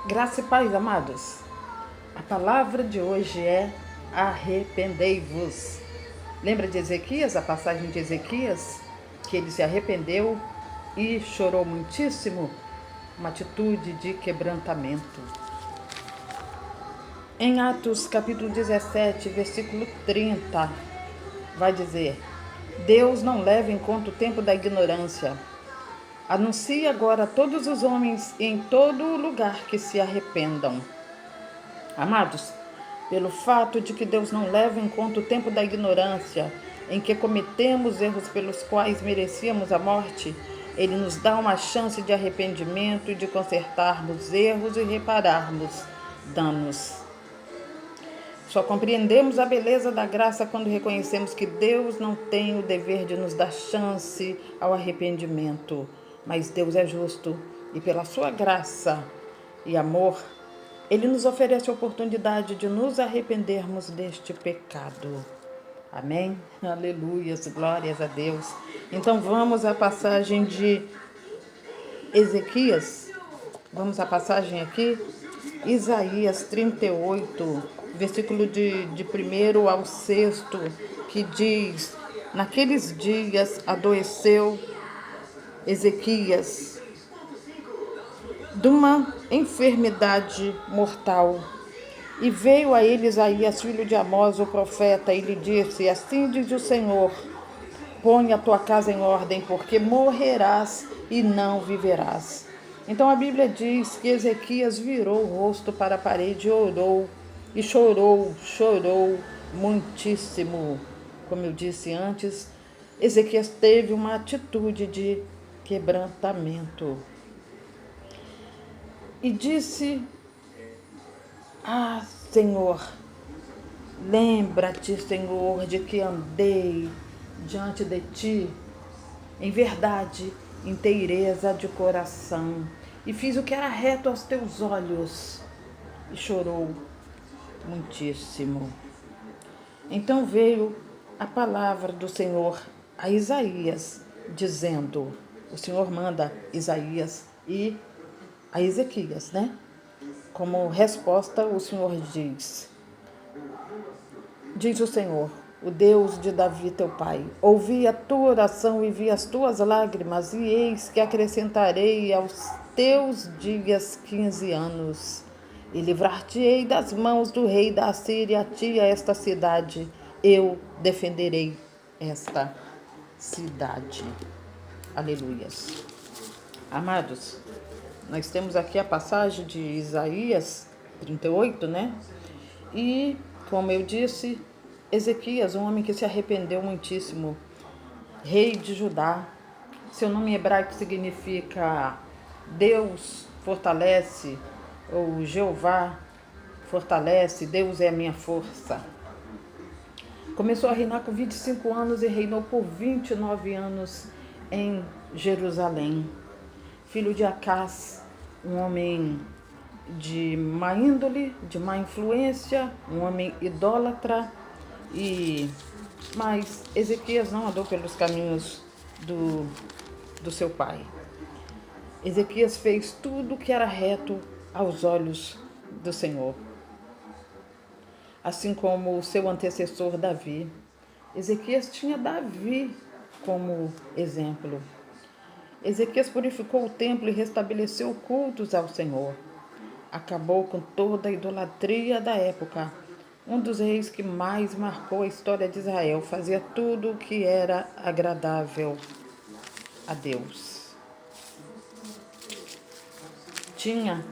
Graça e paz, amados. A palavra de hoje é arrependei-vos. Lembra de Ezequias, a passagem de Ezequias? Que ele se arrependeu e chorou muitíssimo? Uma atitude de quebrantamento. Em Atos capítulo 17, versículo 30, vai dizer: Deus não leva em conta o tempo da ignorância. Anuncie agora a todos os homens em todo lugar que se arrependam. Amados, pelo fato de que Deus não leva em conta o tempo da ignorância, em que cometemos erros pelos quais merecíamos a morte, Ele nos dá uma chance de arrependimento e de consertarmos erros e repararmos danos. Só compreendemos a beleza da graça quando reconhecemos que Deus não tem o dever de nos dar chance ao arrependimento, mas Deus é justo e pela sua graça e amor, Ele nos oferece a oportunidade de nos arrependermos deste pecado. Amém? Aleluias, glórias a Deus. Então vamos à passagem de Ezequias. Vamos à passagem aqui, Isaías 38, versículo de 1 ao 6, que diz: Naqueles dias adoeceu Ezequias de uma enfermidade mortal. E veio a ele Isaías, filho de Amós, o profeta, e lhe disse: Assim diz o Senhor, põe a tua casa em ordem, porque morrerás e não viverás. Então a Bíblia diz que Ezequias virou o rosto para a parede e orou, e chorou muitíssimo. Como eu disse antes, Ezequias teve uma atitude de quebrantamento. E disse: Senhor, lembra-te, Senhor, de que andei diante de ti em verdade, inteireza de coração, e fiz o que era reto aos teus olhos, e chorou muitíssimo. Então veio a palavra do Senhor a Isaías, dizendo: o Senhor manda Isaías e a Ezequias, né? Como resposta, o Senhor diz: Diz o Senhor, o Deus de Davi teu pai: ouvi a tua oração e vi as tuas lágrimas, e eis que acrescentarei aos teus dias 15 anos. E livrar-te-ei das mãos do rei da Assíria, a ti e a esta cidade. Eu defenderei esta cidade. Aleluias. Amados, nós temos aqui a passagem de Isaías 38, né? E, como eu disse, Ezequias, um homem que se arrependeu muitíssimo, rei de Judá. Seu nome hebraico significa Deus fortalece, ou Jeová fortalece, Deus é a minha força. Começou a reinar com 25 anos e reinou por 29 anos em Jerusalém. Filho de Acás, um homem de má índole, de má influência, um homem idólatra, mas Ezequias não andou pelos caminhos do seu pai. Ezequias fez tudo o que era reto aos olhos do Senhor. Assim como o seu antecessor Davi. Ezequias tinha Davi como exemplo. Ezequias purificou o templo e restabeleceu cultos ao Senhor. Acabou com toda a idolatria da época. Um dos reis que mais marcou a história de Israel, fazia tudo o que era agradável a Deus. Tinha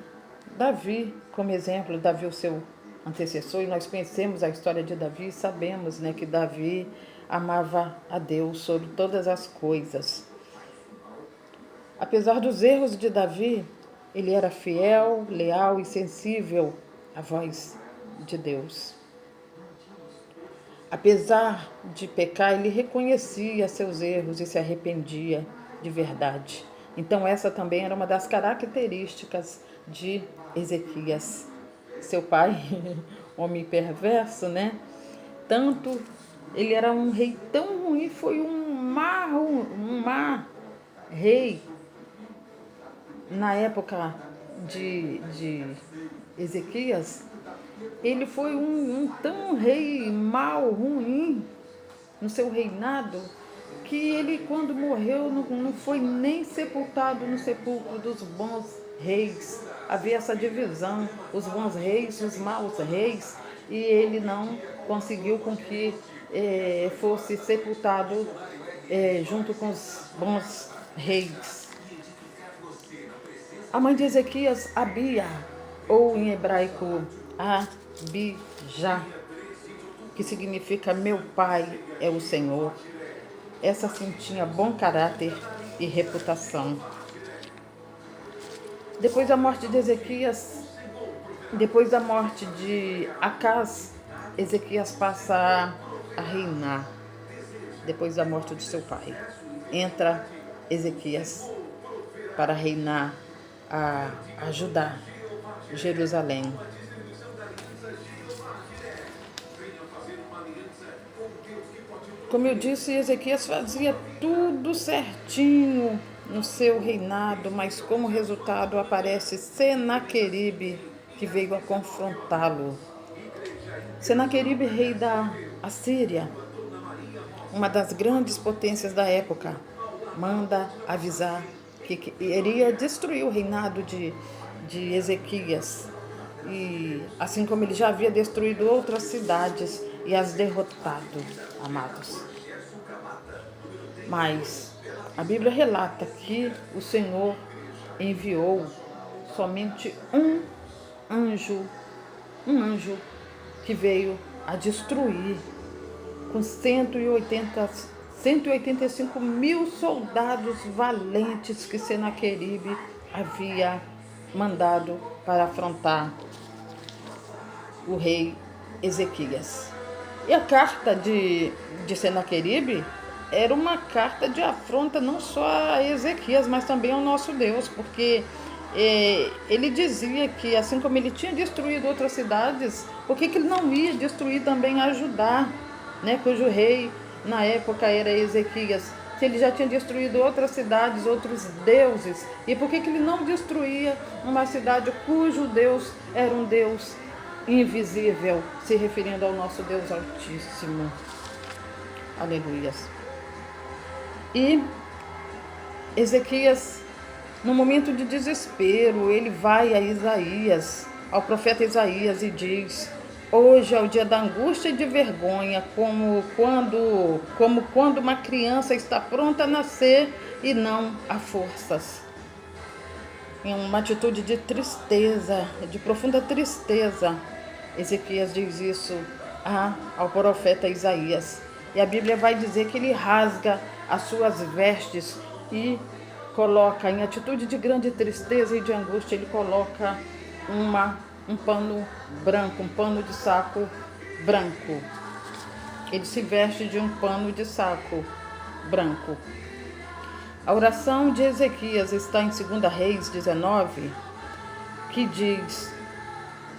Davi como exemplo, Davi o seu antecessor, e nós conhecemos a história de Davi e sabemos, né, que Davi amava a Deus sobre todas as coisas. Apesar dos erros de Davi, ele era fiel, leal e sensível à voz de Deus. Apesar de pecar, ele reconhecia seus erros e se arrependia de verdade. Então essa também era uma das características de Ezequias. Seu pai, homem perverso, né? Tanto, ele era um rei tão ruim, foi um má rei na época de Ezequias, ele foi um tão rei mau, ruim no seu reinado, que ele, quando morreu, não foi nem sepultado no sepulcro dos bons reis. Havia essa divisão, os bons reis, os maus reis, e ele não conseguiu com que fosse sepultado junto com os bons reis. A mãe de Ezequias, Abia, ou em hebraico Abijah, que significa meu pai é o Senhor. Essa sim tinha bom caráter e reputação. Depois da morte de Ezequias, depois da morte de Acaz, Ezequias passa a reinar. Depois da morte de seu pai, entra Ezequias para reinar a Judá, Jerusalém. Como eu disse, Ezequias fazia tudo certinho no seu reinado, mas como resultado aparece Senaqueribe, que veio a confrontá-lo. Senaqueribe, rei da Assíria, uma das grandes potências da época, manda avisar que iria destruir o reinado de Ezequias. E assim como ele já havia destruído outras cidades e as derrotado, amados. Mas a Bíblia relata que o Senhor enviou somente um anjo que veio a destruir com 185 mil soldados valentes que Senaqueribe havia mandado para afrontar o rei Ezequias. E a carta de Senaqueribe era uma carta de afronta não só a Ezequias, mas também ao nosso Deus, porque ele dizia que assim como ele tinha destruído outras cidades, por que ele não ia destruir também a Judá, né, cujo rei na época era Ezequias? Se ele já tinha destruído outras cidades, outros deuses, e por que ele não destruía uma cidade cujo Deus era um Deus invisível, se referindo ao nosso Deus Altíssimo? Aleluias. E Ezequias, no momento de desespero, ele vai a Isaías, ao profeta Isaías, e diz: hoje é o dia da angústia e de vergonha, como quando uma criança está pronta a nascer e não há forças. Em uma atitude de tristeza, de profunda tristeza, Ezequias diz isso ao profeta Isaías. E a Bíblia vai dizer que ele rasga as suas vestes e coloca, em atitude de grande tristeza e de angústia, ele coloca um pano branco, um pano de saco branco. Ele se veste de um pano de saco branco. A oração de Ezequias está em 2 Reis 19, que diz: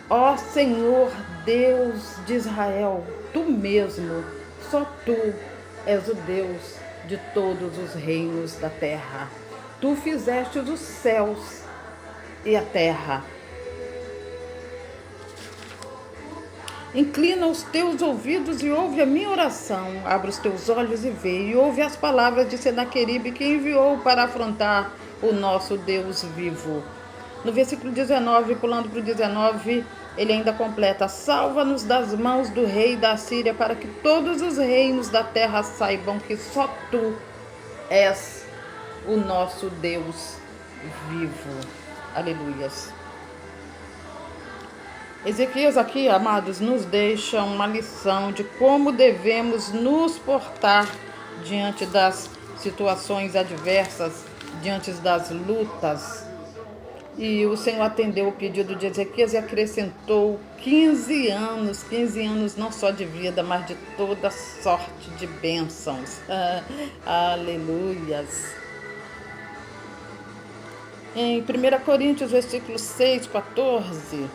ó Senhor Deus de Israel, tu mesmo, só tu és o Deus de todos os reinos da terra. Tu fizeste os céus e a terra. Inclina os teus ouvidos e ouve a minha oração. Abre os teus olhos e vê, e ouve as palavras de Senaqueribe, que enviou para afrontar o nosso Deus vivo. No versículo 19, pulando para o 19, ele ainda completa: salva-nos das mãos do rei da Síria, para que todos os reinos da terra saibam que só tu és o nosso Deus vivo. Aleluias. Ezequias aqui, amados, nos deixa uma lição de como devemos nos portar diante das situações adversas, diante das lutas. E o Senhor atendeu o pedido de Ezequias e acrescentou 15 anos não só de vida, mas de toda sorte de bênçãos. Aleluias. Em 1 Coríntios, versículo 6, 14,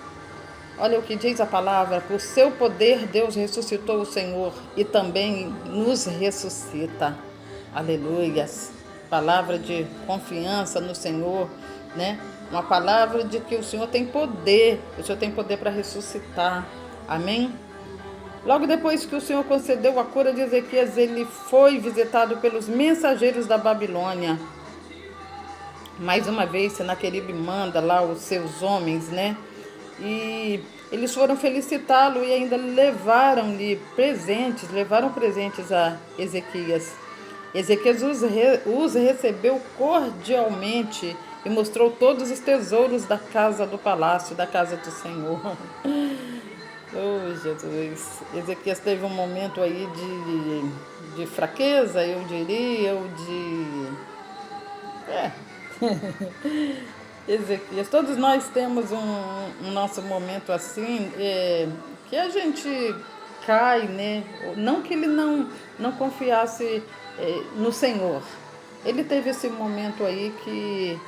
olha o que diz a palavra: por seu poder Deus ressuscitou o Senhor e também nos ressuscita. Aleluias. Palavra de confiança no Senhor, né? uma palavra de que o Senhor tem poder, o Senhor tem poder para ressuscitar. Amém? Logo depois que o Senhor concedeu a cura de Ezequias, ele foi visitado pelos mensageiros da Babilônia. Mais uma vez, Senaqueribe manda lá os seus homens, né? E eles foram felicitá-lo e ainda levaram presentes a Ezequias. Ezequias os recebeu cordialmente e mostrou todos os tesouros da casa do palácio, da casa do Senhor. Oh, Jesus! Ezequias teve um momento aí de fraqueza, eu diria, Ezequias, todos nós temos um nosso momento assim, que a gente cai, né? Não que ele não confiasse no Senhor. Ele teve esse momento aí que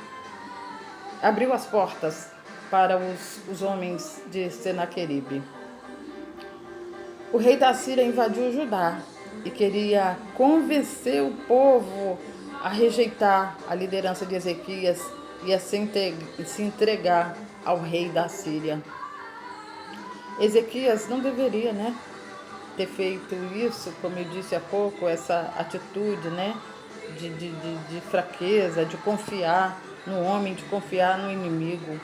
abriu as portas para os homens de Senaqueribe. O rei da Síria invadiu Judá e queria convencer o povo a rejeitar a liderança de Ezequias e a se entregar ao rei da Síria. Ezequias não deveria, né, ter feito isso, como eu disse há pouco, essa atitude, né, de fraqueza, de confiar no homem, de confiar no inimigo.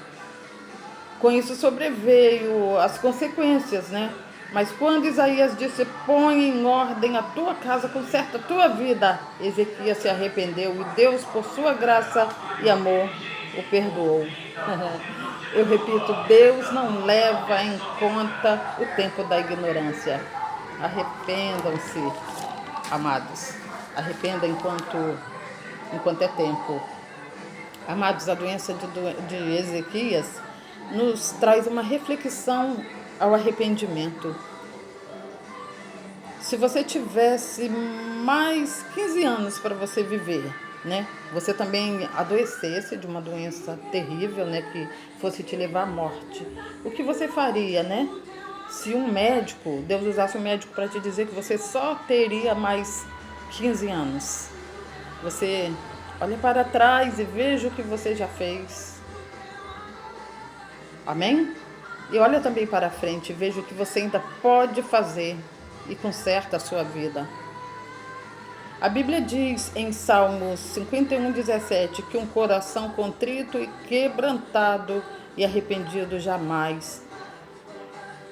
Com isso sobreveio as consequências, né? Mas quando Isaías disse, põe em ordem a tua casa, conserta a tua vida, Ezequias se arrependeu e Deus, por sua graça e amor, o perdoou. Eu repito, Deus não leva em conta o tempo da ignorância. Arrependam-se, amados. Arrependa enquanto é tempo. Amados, a doença de Ezequias nos traz uma reflexão ao arrependimento. Se você tivesse mais 15 anos para você viver, né? Você também adoecesse de uma doença terrível, né? Que fosse te levar à morte. O que você faria, né? Se um médico, Deus usasse um médico para te dizer que você só teria mais 15 anos. Você olha para trás e veja o que você já fez. Amém? E olha também para frente e veja o que você ainda pode fazer e conserta a sua vida. A Bíblia diz em Salmos 51:17 que um coração contrito e quebrantado e arrependido jamais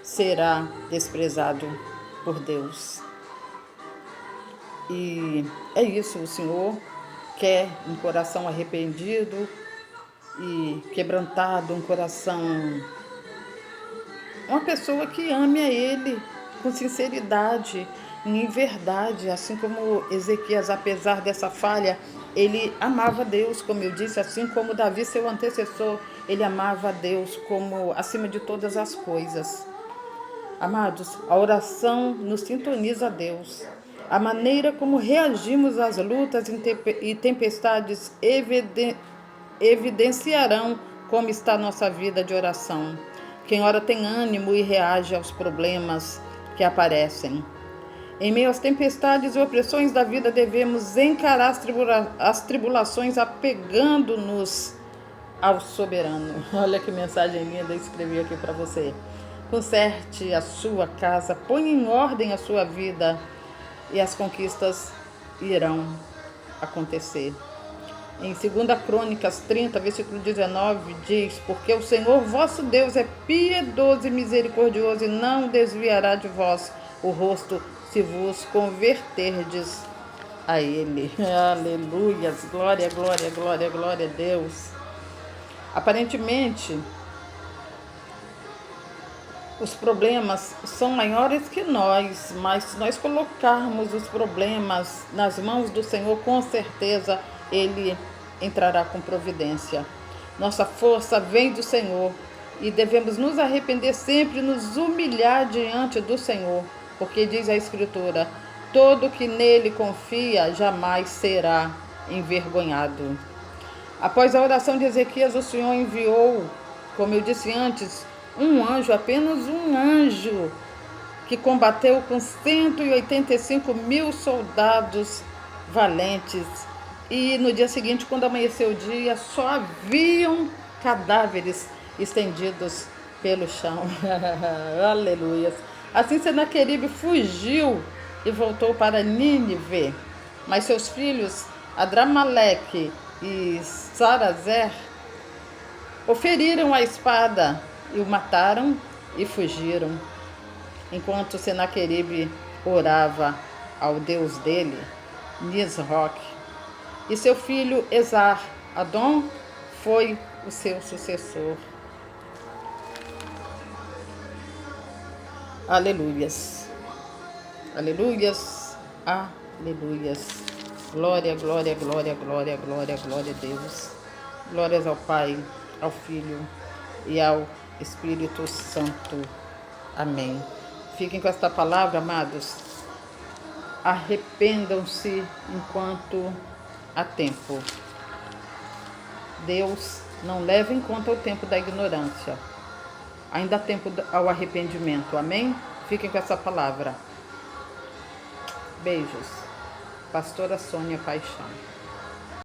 será desprezado por Deus. E é isso, o Senhor quer um coração arrependido e quebrantado, um coração, uma pessoa que ame a Ele com sinceridade, em verdade, assim como Ezequias, apesar dessa falha, ele amava Deus, como eu disse, assim como Davi, seu antecessor, ele amava a Deus como acima de todas as coisas. Amados, a oração nos sintoniza a Deus. A maneira como reagimos às lutas e tempestades evidenciarão como está a nossa vida de oração. Quem ora tem ânimo e reage aos problemas que aparecem. Em meio às tempestades e opressões da vida, devemos encarar as tribulações apegando-nos ao soberano. Olha que mensagem linda eu escrevi aqui para você. Conserte a sua casa, ponha em ordem a sua vida e as conquistas irão acontecer. Em 2 Crônicas 30, versículo 19, diz: porque o Senhor vosso Deus é piedoso e misericordioso e não desviará de vós o rosto se vos converterdes a Ele. Aleluias, glória, glória, glória, glória a Deus. Aparentemente, os problemas são maiores que nós, mas se nós colocarmos os problemas nas mãos do Senhor, com certeza Ele entrará com providência. Nossa força vem do Senhor e devemos nos arrepender sempre, nos humilhar diante do Senhor, porque diz a Escritura, todo que nele confia jamais será envergonhado. Após a oração de Ezequias, o Senhor enviou, como eu disse antes, um anjo, apenas um anjo, que combateu com 185 mil soldados valentes. E no dia seguinte, quando amanheceu o dia, só haviam cadáveres estendidos pelo chão. Aleluia. Assim Senaqueribe fugiu e voltou para Nínive, mas seus filhos Adramaleque e Sarazer o feriram a espada e o mataram e fugiram. Enquanto Senaqueribe orava ao Deus dele, Nisroch, e seu filho Esar-Adon foi o seu sucessor. Aleluias, aleluias, aleluias. Glória, glória, glória, glória, glória, glória a Deus. Glórias ao Pai, ao Filho e ao Espírito Santo. Amém. Fiquem com esta palavra, amados. Arrependam-se enquanto há tempo. Deus não leva em conta o tempo da ignorância. Ainda há tempo ao arrependimento. Amém? Fiquem com essa palavra. Beijos. Pastora Sônia Paixão.